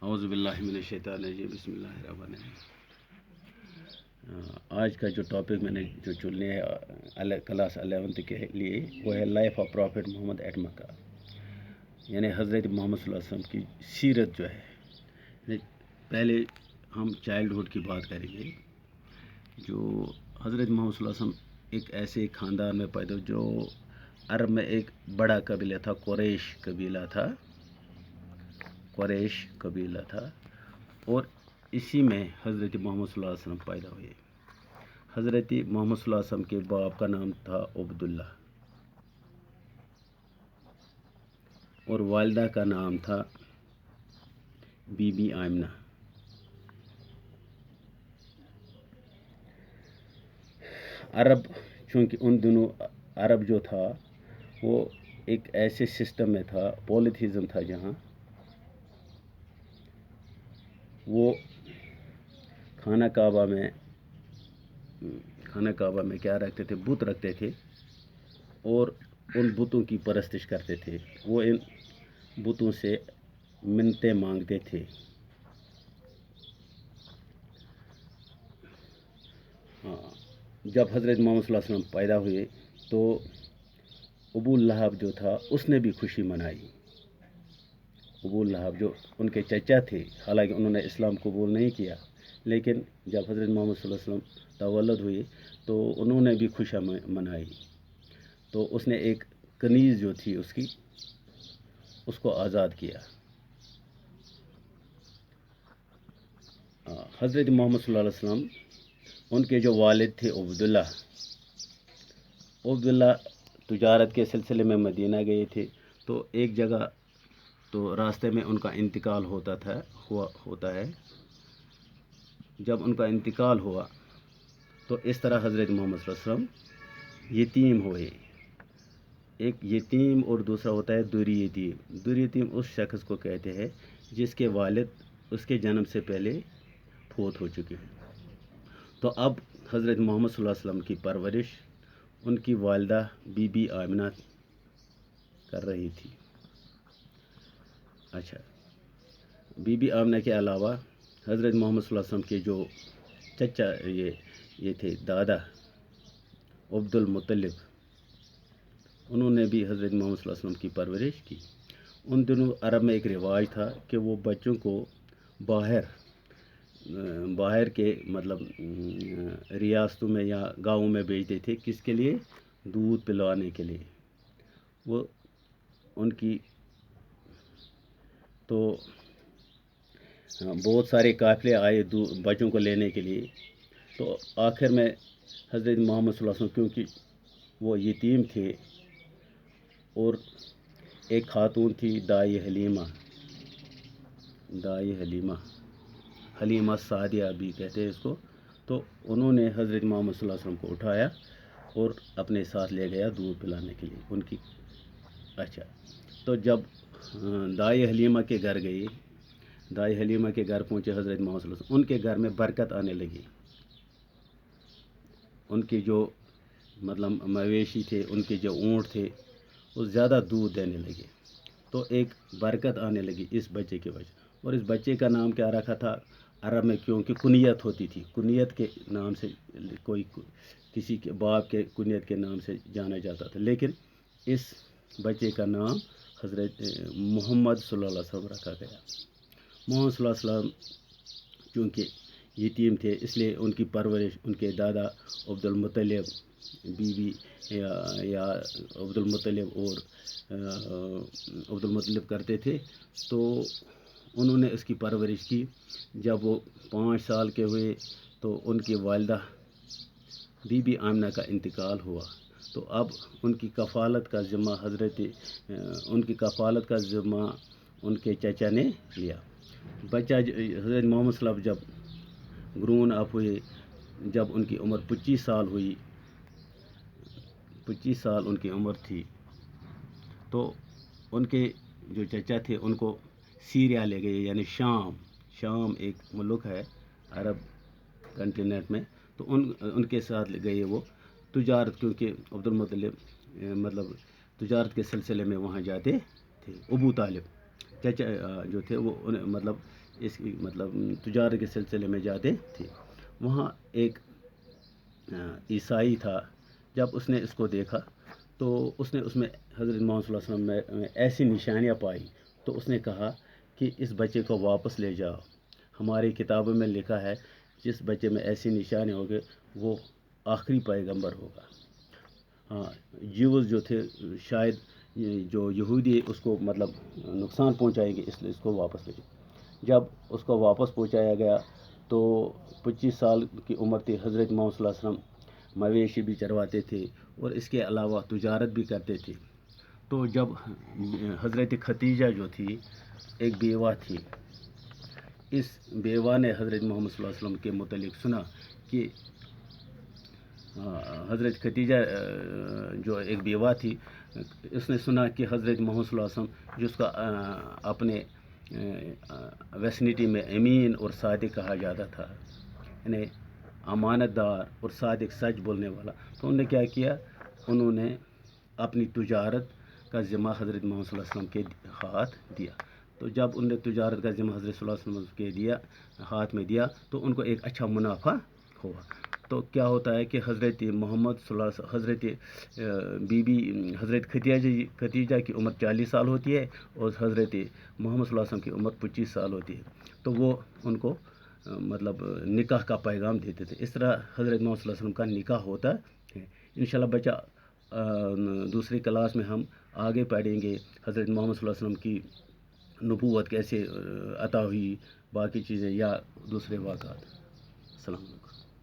اعوذ باللہ من الشیطان الرجیم بسم اللہ الرحمن الرحیم۔ آج کا جو ٹاپک میں نے جو چننے ہے کلاس 11 کے لیے وہ ہے life of prophet Muhammad at Mecca, یعنی حضرت محمد صلی اللہ علیہ وسلم کی سیرت جو ہے۔ پہلے ہم چائلڈہڈ کی بات کریں گے۔ جو حضرت محمد صلی اللہ علیہ وسلم ایک ایسے خاندان میں پیدا جو عرب میں ایک بڑا قبیلہ تھا، قریش قبیلہ تھا اور اسی میں حضرت محمد صلی اللہ علیہ وسلم پیدا ہوئے۔ حضرت محمد صلی اللہ علیہ وسلم کے باپ کا نام تھا عبداللہ اور والدہ کا نام تھا بی بی آمنہ۔ عرب، چونکہ ان دنوں عرب جو تھا وہ ایک ایسے سسٹم میں تھا، پولیتھیزم تھا، جہاں وہ خانہ کعبہ میں کیا رکھتے تھے؟ بت رکھتے تھے اور ان بتوں کی پرستش کرتے تھے۔ وہ ان بتوں سے منتیں مانگتے تھے۔ جب حضرت محمد صلی اللہ علیہ وسلم پیدا ہوئے تو ابو لہب جو تھا اس نے بھی خوشی منائی۔ ابو لہب جو ان کے چچا تھے، حالانکہ انہوں نے اسلام قبول نہیں کیا، لیکن جب حضرت محمد صلی اللہ علیہ وسلم تولد ہوئے تو انہوں نے بھی خوشیاں منائی۔ تو اس نے ایک کنیز جو تھی اس کو آزاد کیا۔ حضرت محمد صلی اللہ علیہ وسلم، ان کے جو والد تھے عبداللہ تجارت کے سلسلے میں مدینہ گئے تھے، تو ایک جگہ تو راستے میں ان کا انتقال ہوتا ہے۔ جب ان کا انتقال ہوا تو اس طرح حضرت محمد صلی اللہ علیہ وسلم یتیم ہوئے۔ ایک یتیم اور دوسرا ہوتا ہے دوری یتیم۔ دوری یتیم اس شخص کو کہتے ہیں جس کے والد اس کے جنم سے پہلے فوت ہو چکے ہیں۔ تو اب حضرت محمد صلی اللہ علیہ وسلم کی پرورش ان کی والدہ بی بی آمنہ کر رہی تھی۔ اچھا، بی بی آمنہ کے علاوہ حضرت محمد صلی اللہ علیہ وسلم کے جو چچا یہ تھے دادا عبد المطلب، انہوں نے بھی حضرت محمد صلی اللہ علیہ وسلم کی پرورش کی۔ ان دنوں عرب میں ایک رواج تھا کہ وہ بچوں کو باہر کے مطلب ریاستوں میں یا گاؤں میں بھیجتے تھے۔ کس کے لیے؟ دودھ پلوانے کے لیے۔ وہ ان کی تو بہت سارے قافلے آئے بچوں کو لینے کے لیے۔ تو آخر میں حضرت محمد صلی اللہ علیہ وسلم، کیونکہ وہ یتیم تھے اور ایک خاتون تھی دائی حلیمہ سعدیہ بھی کہتے ہیں اس کو، تو انہوں نے حضرت محمد صلی اللہ علیہ وسلم کو اٹھایا اور اپنے ساتھ لے گیا دودھ پلانے کے لیے ان کی۔ اچھا، تو جب دائی حلیمہ کے گھر پہنچے حضرت محمد صلی اللہ علیہ وسلم، ان کے گھر میں برکت آنے لگی۔ ان کے جو مطلب مویشی تھے، ان کے جو اونٹ تھے، وہ زیادہ دودھ دینے لگے۔ تو ایک برکت آنے لگی اس بچے کی وجہ، اور اس بچے کا نام کیا رکھا تھا عرب میں؟ کیونکہ کنیت ہوتی تھی، کنیت کے نام سے کوئی کسی کے باپ کے کنیت کے نام سے جانا جاتا تھا، لیکن اس بچے کا نام حضرت محمد صلی اللہ علیہ وسلم رکھا گیا۔ محمد صلی اللہ علیہ وسلم چونکہ یتیم تھے، اس لیے ان کی پرورش ان کے دادا عبد المطلب، بی بی یا عبد المطلب اور عبد المطلب کرتے تھے۔ تو انہوں نے اس کی پرورش کی۔ جب وہ 5 سال کے ہوئے تو ان کی والدہ بی بی آمنہ کا انتقال ہوا۔ تو اب ان کی کفالت کا ذمہ ان کے چچا نے لیا۔ بچہ حضرت محمد صلی اللہ علیہ وسلم جب گرون اپ ہوئے، جب ان کی عمر 25 سال ہوئی، 25 سال ان کی عمر تھی، تو ان کے جو چچا تھے ان کو سیریا لے گئے، یعنی شام ایک ملک ہے عرب کنٹیننٹ میں، تو ان کے ساتھ گئے وہ تجارت، کیونکہ عبد المطلب مطلب تجارت کے سلسلے میں وہاں جاتے تھے۔ ابو طالب چچا جو تھے وہ مطلب اس کی مطلب تجارت کے سلسلے میں جاتے تھے. وہاں ایک عیسائی تھا. جب اس نے اس کو دیکھا تو اس نے اس میں حضرت محمد صلی اللہ علیہ وسلم میں ایسی نشانیاں پائی. تو اس نے کہا کہ اس بچے کو واپس لے جاؤ. ہماری کتابوں میں لکھا ہے جس بچے میں ایسی نشانی ہوگی وہ آخری پیغمبر ہوگا. ہاں جیوز جو تھے شاید جو یہودی اس کو مطلب نقصان پہنچائیں گے، اس لیے اس کو واپس لے جاؤ. جب اس کو واپس پہنچایا گیا تو 25 سال کی عمر تھی. حضرت محمد صلی اللہ علیہ وسلم مویشی بھی چرواتے تھے اور اس کے علاوہ تجارت بھی کرتے تھے. تو جب حضرت ختیجہ جو تھی ایک بیوہ تھی، اس بیوہ نے حضرت محمد صلی اللہ علیہ وسلم کے متعلق سنا کہ حضرت ختیجہ جو ایک بیوہ تھی، اس نے سنا کہ حضرت محمد صلی اللہ علیہ وسلم جس کا اپنے ویسنٹی میں امین اور صادق کہا جاتا تھا، یعنی امانت دار اور صادق، سچ بولنے والا. تو انہوں نے کیا کیا، انہوں نے اپنی تجارت کا ذمہ حضرت محمد صلی اللہ علیہ وسلم کے ہاتھ دیا. تو جب ان نے تجارت کا ذمہ حضرت صلی اللہ علیہ وسلم کے ہاتھ میں دیا تو ان کو ایک اچھا منافع ہوا. تو کیا ہوتا ہے کہ حضرت محمد صلی اللہ علیہ وسلم بی بی حضرت ختیجہ کی عمر 40 سال ہوتی ہے اور حضرت محمد صلی اللہ علیہ وسلم کی عمر 25 سال ہوتی ہے. تو وہ ان کو مطلب نکاح کا پیغام دیتے تھے. اس طرح حضرت محمد صلی اللہ علیہ وسلم کا نکاح ہوتا ہے. انشاءاللہ بچہ دوسری کلاس میں ہم آگے پڑھیں گے حضرت محمد صلی اللہ علیہ وسلم کی نبوت کیسے عطا ہوئی، باقی چیزیں یا دوسرے واقعات. السلام علیکم.